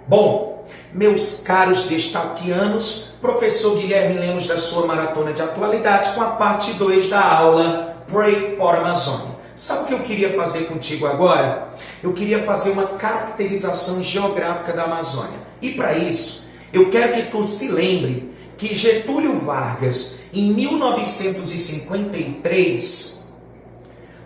Bom, meus caros destaquianos, professor Guilherme Lemos da sua Maratona de Atualidades com a parte 2 da aula Pray for Amazônia. Sabe o que eu queria fazer contigo agora? Eu queria fazer uma caracterização geográfica da Amazônia. E para isso, eu quero que tu se lembre que Getúlio Vargas, em 1953,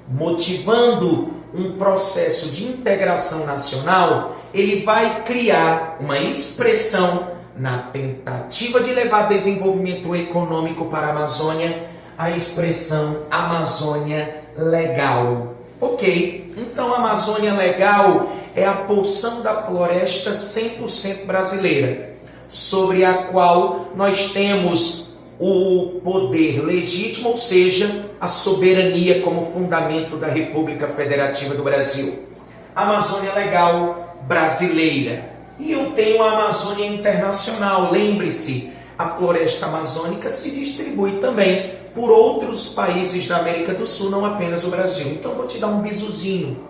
motivando um processo de integração nacional, ele vai criar uma expressão na tentativa de levar desenvolvimento econômico para a Amazônia, a expressão Amazônia Legal. Ok, então a Amazônia Legal é a porção da floresta 100% brasileira, sobre a qual nós temos o poder legítimo, ou seja, a soberania como fundamento da República Federativa do Brasil. Amazônia Legal brasileira. E eu tenho a Amazônia Internacional. Lembre-se, a floresta amazônica se distribui também por outros países da América do Sul, não apenas o Brasil. Então vou te dar um bizuzinho.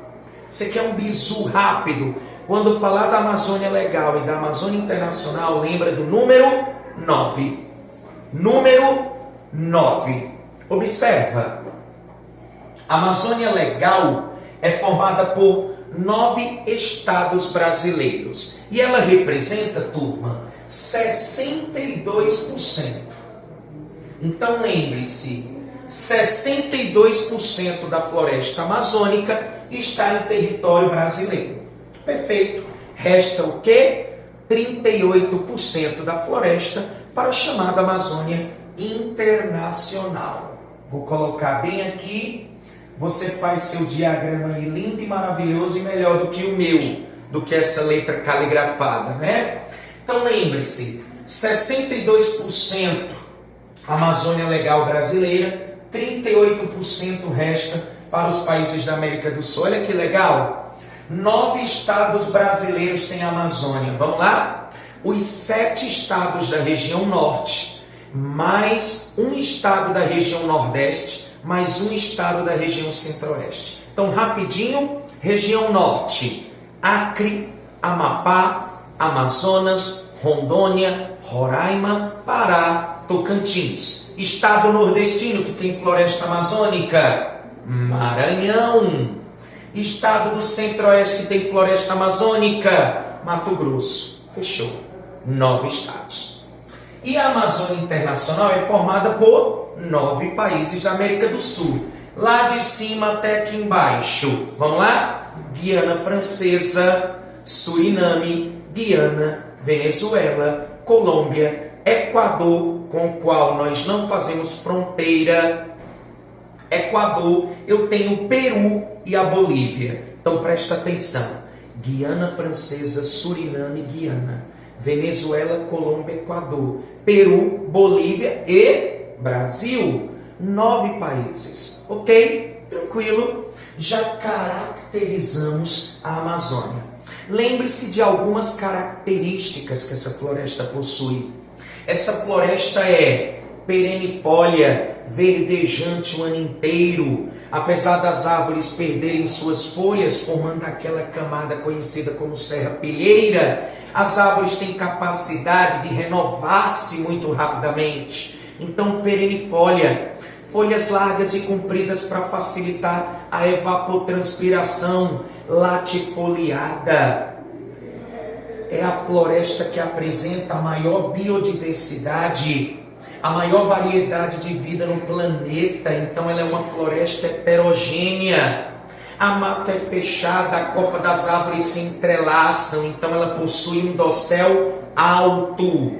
Você quer um bizu rápido? Quando falar da Amazônia Legal e da Amazônia Internacional, lembra do número 9. Número 9. Observa. A Amazônia Legal é formada por 9 estados brasileiros. E ela representa, turma, 62%. Então lembre-se, 62% da floresta amazônica está em território brasileiro. Perfeito. Resta o quê? 38% da floresta para a chamada Amazônia Internacional. Vou colocar bem aqui. Você faz seu diagrama aí lindo e maravilhoso e melhor do que o meu, do que essa letra caligrafada, né? Então lembre-se, 62% Amazônia Legal brasileira, 38% resta para os países da América do Sul. Olha que legal! 9 estados brasileiros têm a Amazônia. Vamos lá? Os 7 estados da região norte, mais um estado da região nordeste, mais um estado da região centro-oeste. Então, rapidinho, região norte, Acre, Amapá, Amazonas, Rondônia, Roraima, Pará, Tocantins. Estado nordestino que tem floresta amazônica, Maranhão. Estado do centro-oeste que tem floresta amazônica, Mato Grosso. Fechou. 9 estados. E a Amazônia Internacional é formada por 9 países da América do Sul. Lá de cima até aqui embaixo. Vamos lá? Guiana Francesa, Suriname, Guiana, Venezuela, Colômbia, Equador, com o qual nós não fazemos fronteira. Equador, eu tenho o Peru e a Bolívia. Então presta atenção. Guiana Francesa, Suriname, Guiana, Venezuela, Colômbia, Equador, Peru, Bolívia e Brasil. 9 países, ok? Tranquilo? Já caracterizamos a Amazônia. Lembre-se de algumas características que essa floresta possui. Essa floresta é perennifólia, verdejante o ano inteiro. Apesar das árvores perderem suas folhas, formando aquela camada conhecida como serrapilheira, as árvores têm capacidade de renovar-se muito rapidamente. Então, perennifólia, folhas largas e compridas para facilitar a evapotranspiração, latifoliada. É a floresta que apresenta a maior biodiversidade, a maior variedade de vida no planeta. Então ela é uma floresta heterogênea. A mata é fechada, a copa das árvores se entrelaçam, então ela possui um dossel alto.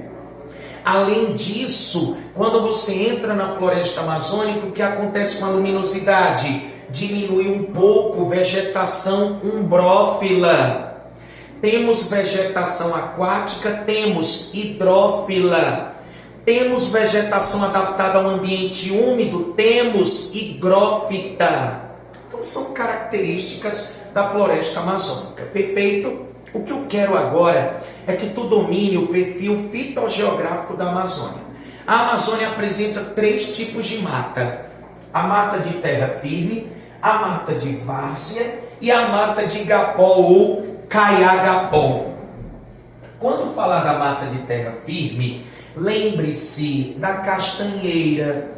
Além disso, quando você entra na floresta amazônica, o que acontece com a luminosidade? Diminui um pouco, vegetação umbrófila. Temos vegetação aquática, temos hidrófila. Temos vegetação adaptada a um ambiente úmido, temos higrófita. Então são características da floresta amazônica. Perfeito? O que eu quero agora é que tu domine o perfil fitogeográfico da Amazônia. A Amazônia apresenta 3 tipos de mata. A mata de terra firme, a mata de várzea e a mata de igapó ou caiagapó. Quando falar da mata de terra firme, lembre-se da castanheira.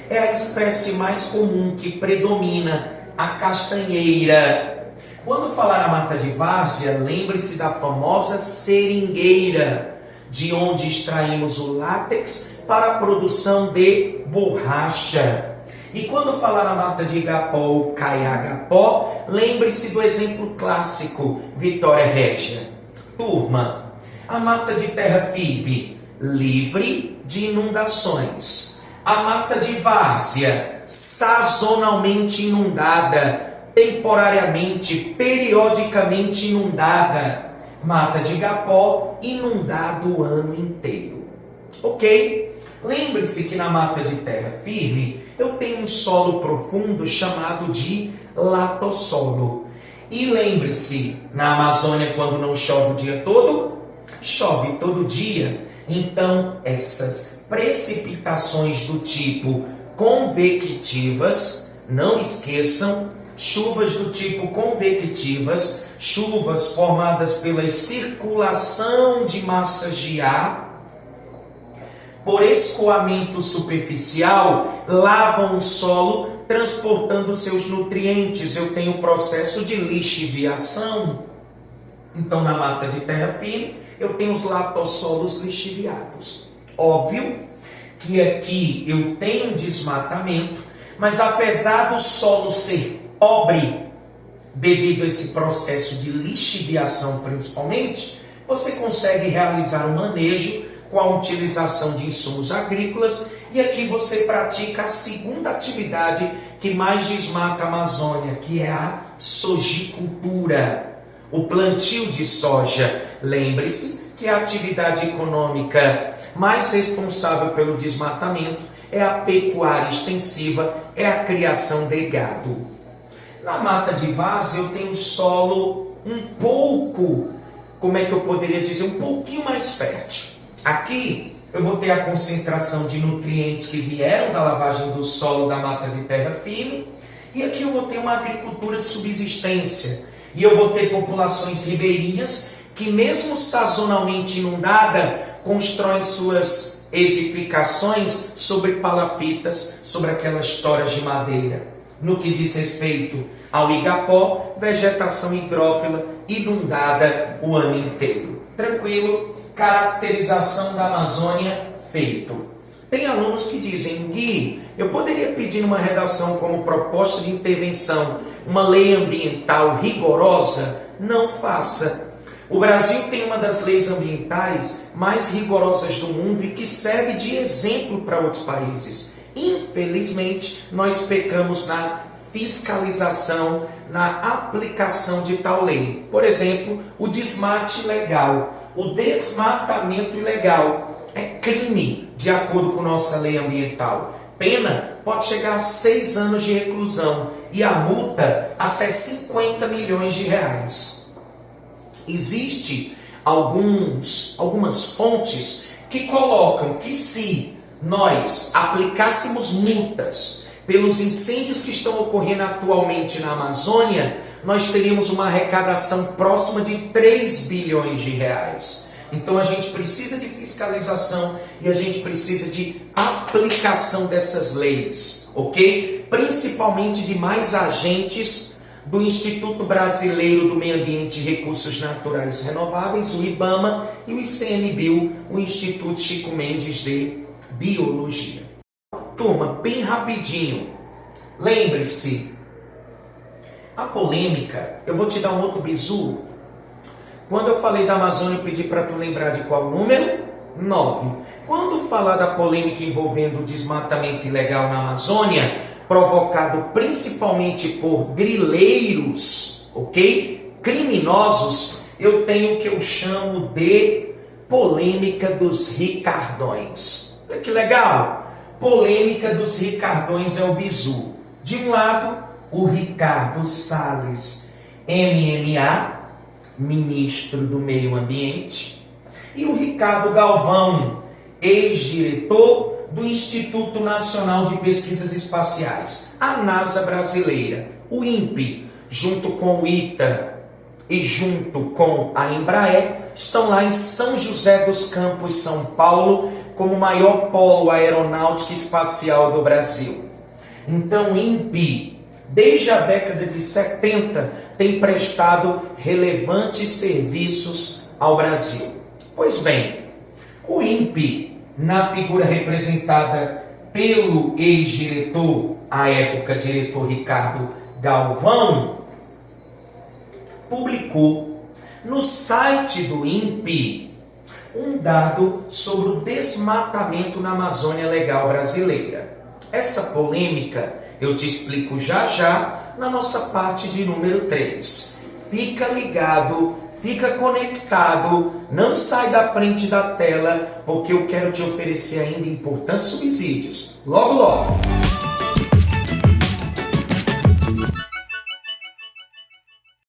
É a espécie mais comum que predomina, a castanheira. Quando falar na mata de várzea, lembre-se da famosa seringueira, de onde extraímos o látex para a produção de borracha. E quando falar na mata de igapó ou caiagapó, lembre-se do exemplo clássico, Vitória Régia. Turma, a mata de terra firme, livre de inundações. A mata de várzea, sazonalmente inundada, temporariamente, periodicamente inundada. Mata de igapó, inundado o ano inteiro. Ok? Lembre-se que na mata de terra firme, eu tenho um solo profundo chamado de latossolo. E lembre-se, na Amazônia, quando não chove o dia todo, chove todo dia. Então, essas precipitações do tipo convectivas, não esqueçam, chuvas do tipo convectivas, chuvas formadas pela circulação de massas de ar, por escoamento superficial, lavam o solo, transportando seus nutrientes. Eu tenho o processo de lixiviação. Então, na mata de terra firme, eu tenho os latossolos lixiviados. Óbvio que aqui eu tenho um desmatamento, mas apesar do solo ser pobre, devido a esse processo de lixiviação principalmente, você consegue realizar o manejo com a utilização de insumos agrícolas, e aqui você pratica a segunda atividade que mais desmata a Amazônia, que é a sojicultura, o plantio de soja. Lembre-se que a atividade econômica mais responsável pelo desmatamento é a pecuária extensiva, é a criação de gado. Na mata de várzea eu tenho solo um pouco, como é que eu poderia dizer, um pouquinho mais fértil. Aqui eu vou ter a concentração de nutrientes que vieram da lavagem do solo da mata de terra firme, e aqui eu vou ter uma agricultura de subsistência, e eu vou ter populações ribeirinhas que, mesmo sazonalmente inundada, constroem suas edificações sobre palafitas, sobre aquelas toras de madeira. No que diz respeito ao igapó, vegetação hidrófila inundada o ano inteiro. Tranquilo? Caracterização da Amazônia feito. Tem alunos que dizem: Gui, eu poderia pedir numa redação como proposta de intervenção uma lei ambiental rigorosa? Não faça. O Brasil tem uma das leis ambientais mais rigorosas do mundo e que serve de exemplo para outros países. Infelizmente, nós pecamos na fiscalização, na aplicação de tal lei. Por exemplo, o desmate ilegal. O desmatamento ilegal é crime, de acordo com nossa lei ambiental. Pena pode chegar a 6 anos de reclusão e a multa até 50 milhões de reais. Existe algumas fontes que colocam que se nós aplicássemos multas pelos incêndios que estão ocorrendo atualmente na Amazônia, nós teríamos uma arrecadação próxima de 3 bilhões de reais. Então a gente precisa de fiscalização e a gente precisa de aplicação dessas leis, ok? Principalmente de mais agentes do Instituto Brasileiro do Meio Ambiente e Recursos Naturais Renováveis, o IBAMA, e o ICMBio, o Instituto Chico Mendes de Biologia. Turma, bem rapidinho, lembre-se, a polêmica, eu vou te dar um outro bizu. Quando eu falei da Amazônia, eu pedi para tu lembrar de qual número? 9. Quando falar da polêmica envolvendo o desmatamento ilegal na Amazônia, provocado principalmente por grileiros, ok? Criminosos, eu tenho o que eu chamo de polêmica dos Ricardões. Olha que legal! Polêmica dos Ricardões é o bizu. De um lado, o Ricardo Salles, MMA, ministro do Meio Ambiente, e o Ricardo Galvão, ex-diretor do Instituto Nacional de Pesquisas Espaciais, a NASA brasileira, o INPE, junto com o ITA e junto com a Embraer, estão lá em São José dos Campos, São Paulo, como o maior polo aeronáutico e espacial do Brasil. Então, o INPE, desde a década de 70, tem prestado relevantes serviços ao Brasil. Pois bem, o INPE, na figura representada pelo ex-diretor, à época diretor Ricardo Galvão, publicou no site do INPE um dado sobre o desmatamento na Amazônia Legal brasileira. Essa polêmica eu te explico já já na nossa parte de número 3. Fica ligado, fica conectado, não sai da frente da tela, porque eu quero te oferecer ainda importantes subsídios. Logo, logo!